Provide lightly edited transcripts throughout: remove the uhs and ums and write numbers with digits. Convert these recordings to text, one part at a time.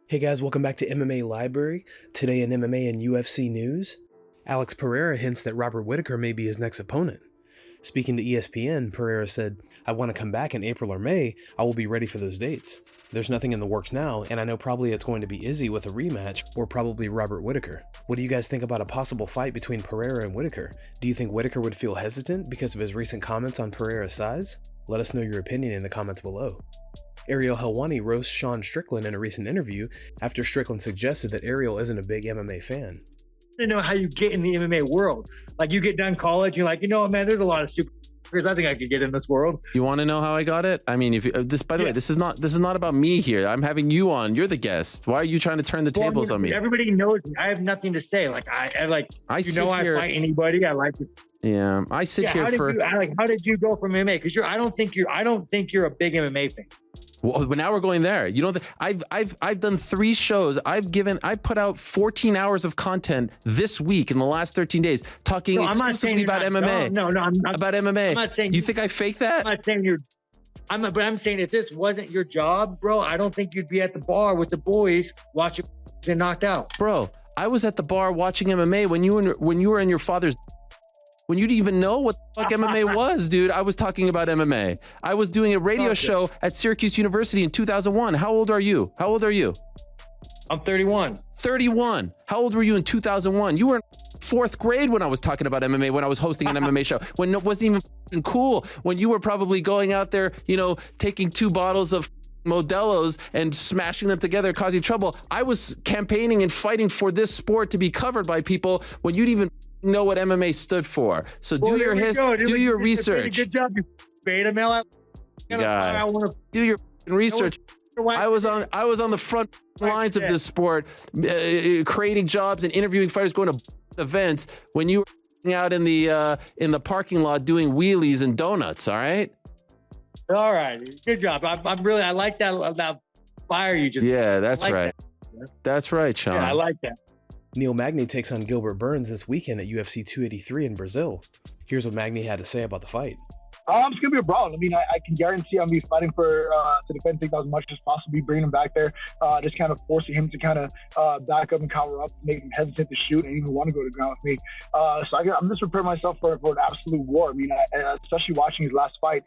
Hey guys, welcome back to MMA Library. Today in MMA and UFC news, Alex Pereira hints that Robert Whittaker may be his next opponent. Speaking to ESPN, Pereira said, "I want to come back in April or May. I will be ready for those dates. There's nothing in the works now, and I know probably it's going to be Izzy with a rematch, or probably Robert Whittaker." What do you guys think about a possible fight between Pereira and Whittaker? Do you think Whittaker would feel hesitant because of his recent comments on Pereira's size? Let us know your opinion in the comments below. Ariel Helwani roasts Strickland in a recent interview after Strickland suggested that Ariel isn't a big MMA fan. I don't know how you get in the MMA world. Like, you get done college, you're like, you know what, man, there's a lot of stupid I think I could get in this world. You want to know how I got it? I mean, if you, this, by the way, this is not about me here. I'm having you on. You're the guest. Why are you trying to turn the tables on me? Everybody knows me. I have nothing to say. Like, I I fight anybody. I like it. Yeah, I sit here for. How did you go from MMA? Because I don't think you're a big MMA fan. Well, but now we're going there. You don't. I've done 3 shows. I put out 14 hours of content this week in the last 13 days, talking exclusively about MMA. No, I'm not about MMA. I'm not saying you think I fake that. I'm not saying you're. But I'm saying if this wasn't your job, bro, I don't think you'd be at the bar with the boys watching and knocked out. Bro, I was at the bar watching MMA when you were in your father's. When you didn't even know what the fuck MMA was, dude. I was talking about MMA. I was doing a radio show at Syracuse University in 2001. How old are you? I'm 31. 31. How old were you in 2001? You were in 4th grade when I was talking about MMA, when I was hosting an MMA show, when it wasn't even cool, when you were probably going out there, taking 2 bottles of Modelo's and smashing them together, causing trouble. I was campaigning and fighting for this sport to be covered by people when you didn't even know what MMA stood for. So do your research. Good job, you beta male. Do your research. I was on the front lines of this sport, creating jobs and interviewing fighters, going to events when you were out in the parking lot doing wheelies and donuts. All right. All right, good job. I like that fire you just. Yeah, that's right. That's right, Sean. Yeah, I like that. Neil Magny takes on Gilbert Burns this weekend at UFC 283 in Brazil. Here's what Magny had to say about the fight. It's going to be a brawl. I mean, I can guarantee I'm going to be fighting to defend things as much as possible, bringing him back there, just kind of forcing him to kind of back up and cover up, make him hesitant to shoot and even want to go to the ground with me. So I'm just preparing myself for an absolute war. I mean, especially watching his last fight,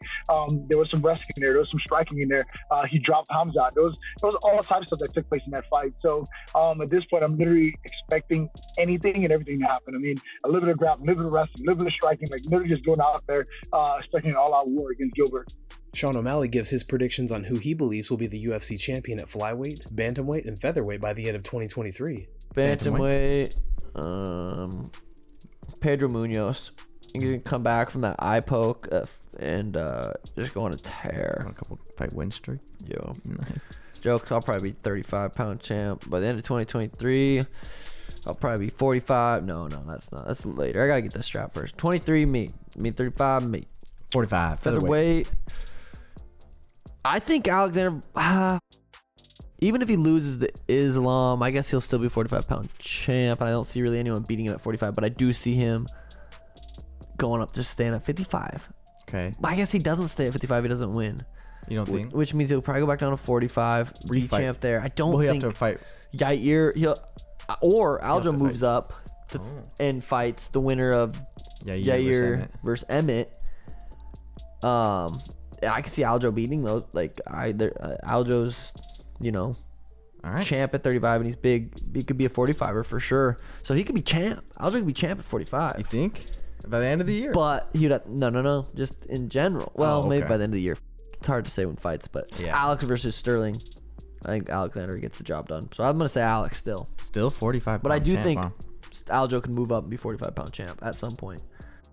there was some wrestling in there. There was some striking in there. He dropped Khamzat. There was all types of stuff that took place in that fight. So at this point, I'm literally expecting anything and everything to happen. I mean, a little bit of grappling, a little bit of wrestling, a little bit of striking, like literally just going out there, expecting an all-out war against Gilbert. Sean O'Malley gives his predictions on who he believes will be the UFC champion at flyweight, bantamweight, and featherweight by the end of 2023. Bantamweight, Pedro Munoz. He's gonna come back from that eye poke and just go on a tear. A couple fight win streak. Yo, Nice. jokes. I'll probably be 35-pound champ by the end of 2023. I'll probably be 45. No, that's not. That's later. I gotta get the strap first. 23 meat. 35 meat. 45 featherweight. I think Alexander, even if he loses to Islam, I guess he'll still be 45-pound champ. I don't see really anyone beating him at 45, but I do see him going up, just staying at 55. Okay. But I guess he doesn't stay at 55. He doesn't win. You don't think? Which means he'll probably go back down to 45, re-champ there. I don't think. He'll have to fight. Yair, or Aljo moves up and fights the winner of Yair versus Emmett. I can see Aljo beating those. Like Aljo's, all right, champ at 35, and he's big. He could be a 45er for sure. So he could be champ. Aljo could be champ at 45. You think by the end of the year? But he'd have, no, just in general. Well, maybe by the end of the year. It's hard to say when fights, but Alex versus Sterling. I think Alexander gets the job done. So I'm gonna say Alex still 45. But I do think Aljo can move up and be 45-pound champ at some point.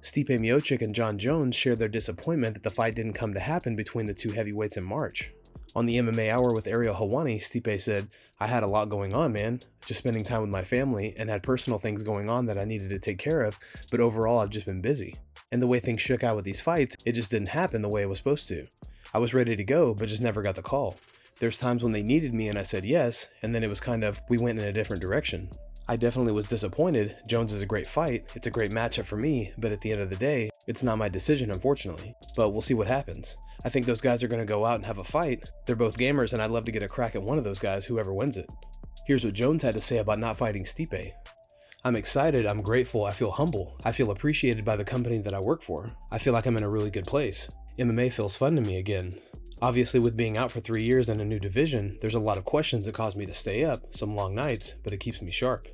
Stipe Miocic and John Jones shared their disappointment that the fight didn't come to happen between the 2 heavyweights in March. On the MMA Hour with Ariel Helwani, Stipe said, "I had a lot going on, man. Just spending time with my family and had personal things going on that I needed to take care of, but overall I've just been busy. And the way things shook out with these fights, it just didn't happen the way it was supposed to. I was ready to go, but just never got the call. There's times when they needed me and I said yes, and then it was kind of, we went in a different direction. I definitely was disappointed. Jones is a great fight. It's a great matchup for me, but at the end of the day, it's not my decision, unfortunately. But we'll see what happens. I think those guys are going to go out and have a fight. They're both gamers, and I'd love to get a crack at one of those guys, whoever wins it." Here's what Jones had to say about not fighting Stipe. I'm excited, I'm grateful, I feel humble. I feel appreciated by the company that I work for. I feel like I'm in a really good place. MMA feels fun to me again. Obviously, with being out for 3 years in a new division, there's a lot of questions that cause me to stay up, some long nights, but it keeps me sharp.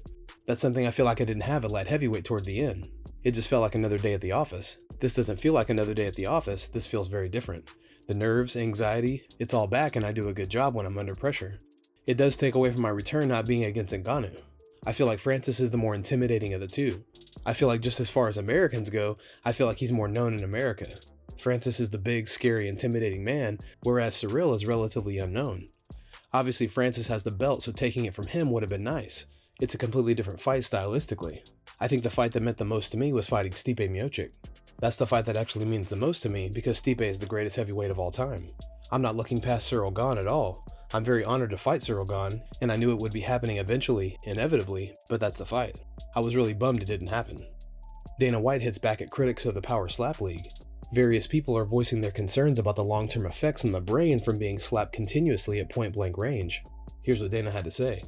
That's something I feel like I didn't have at light heavyweight toward the end. It just felt like another day at the office. This doesn't feel like another day at the office, this feels very different. The nerves, anxiety, it's all back and I do a good job when I'm under pressure. It does take away from my return not being against Ngannou. I feel like Francis is the more intimidating of the two. I feel like just as far as Americans go, I feel like he's more known in America. Francis is the big, scary, intimidating man, whereas Ciryl is relatively unknown. Obviously Francis has the belt, so taking it from him would have been nice. It's a completely different fight stylistically. I think the fight that meant the most to me was fighting Stipe Miocic. That's the fight that actually means the most to me because Stipe is the greatest heavyweight of all time. I'm not looking past Ciryl Gane at all. I'm very honored to fight Ciryl Gane, and I knew it would be happening eventually, inevitably, but that's the fight. I was really bummed it didn't happen. Dana White hits back at critics of the Power Slap League. Various people are voicing their concerns about the long-term effects on the brain from being slapped continuously at point-blank range. Here's what Dana had to say.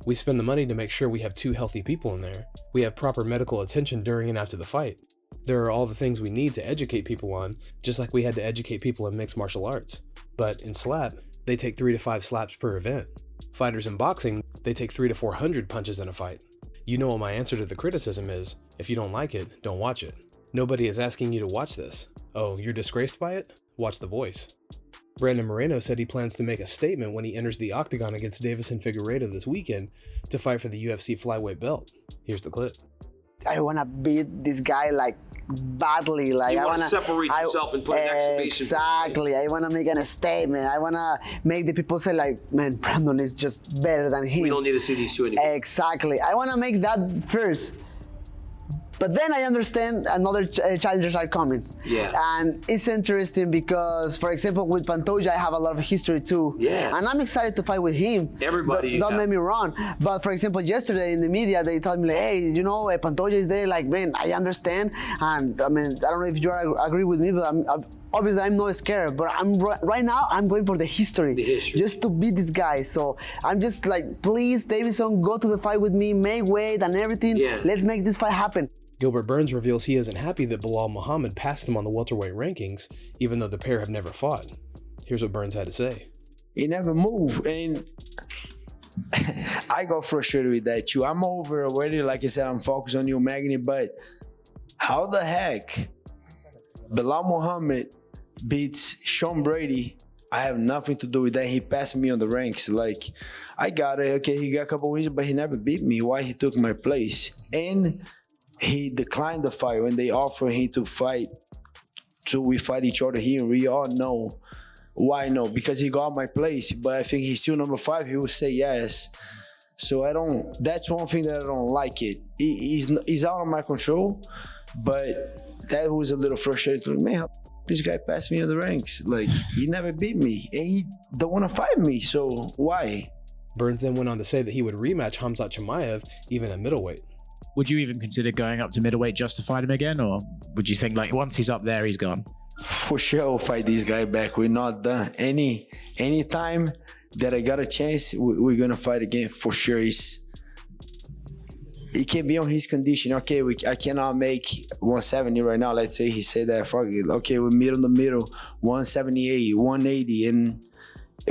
We spend the money to make sure we have 2 healthy people in there. We have proper medical attention during and after the fight. There are all the things we need to educate people on, just like we had to educate people in mixed martial arts. But in slap, they take 3 to 5 slaps per event. Fighters in boxing, they take 300 to 400 punches in a fight. You know what my answer to the criticism is. If you don't like it, don't watch it. Nobody is asking you to watch this. Oh, you're disgraced by it? Watch The Voice. Brandon Moreno said he plans to make a statement when he enters the octagon against Davison Figueiredo this weekend to fight for the UFC flyweight belt. Here's the clip. I want to beat this guy like badly. Like you I want to separate yourself and put an exhibition. Exactly. I want to make a statement. I want to make the people say like, man, Brandon is just better than him. We don't need to see these two anymore. Exactly. I want to make that first. But then I understand another challengers are coming. Yeah. And it's interesting because, for example, with Pantoja, I have a lot of history too. Yeah. And I'm excited to fight with him. Everybody. Don't make me wrong. But for example, yesterday in the media, they told me, like, hey, you know, Pantoja is there. Like, man, I understand. And I mean, I don't know if you agree with me, but obviously I'm not scared. But right now, I'm going for the history. Just to beat this guy. So I'm just like, please, Davison, go to the fight with me, make weight and everything. Yeah. Let's make this fight happen. Gilbert Burns reveals he isn't happy that Belal Muhammad passed him on the welterweight rankings, even though the pair have never fought. Here's what Burns had to say. He never moved, and I got frustrated with that too. I'm over already, like I said, I'm focused on you, Magny, but how the heck Belal Muhammad beats Sean Brady? I have nothing to do with that. He passed me on the ranks. Like, I got it. Okay, he got a couple wins, but he never beat me. Why? He took my place. And he declined the fight when they offered him to fight. So we fight each other here. We all know why no, because he got my place. But I think he's still number 5. He will say yes. So that's one thing that I don't like it. He's out of my control. But that was a little frustrating. Like, man, this guy passed me on the ranks. Like, he never beat me. And he don't want to fight me. So why? Burns then went on to say that he would rematch Khamzat Chimaev even at middleweight. Would you even consider going up to middleweight just to fight him again? Or would you think like once he's up there, he's gone? For sure, I'll fight this guy back. We're not done. Any time that I got a chance, we're going to fight again. For sure. It can be on his condition. Okay, I cannot make 170 right now. Let's say he said that. Fuck it. Okay, we meet in the middle. 178, 180. And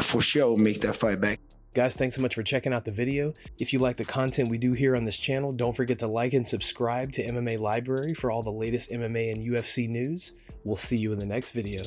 for sure, we'll make that fight back. Guys, thanks so much for checking out the video. If you like the content we do here on this channel, don't forget to like and subscribe to MMA Library for all the latest MMA and UFC news. We'll see you in the next video.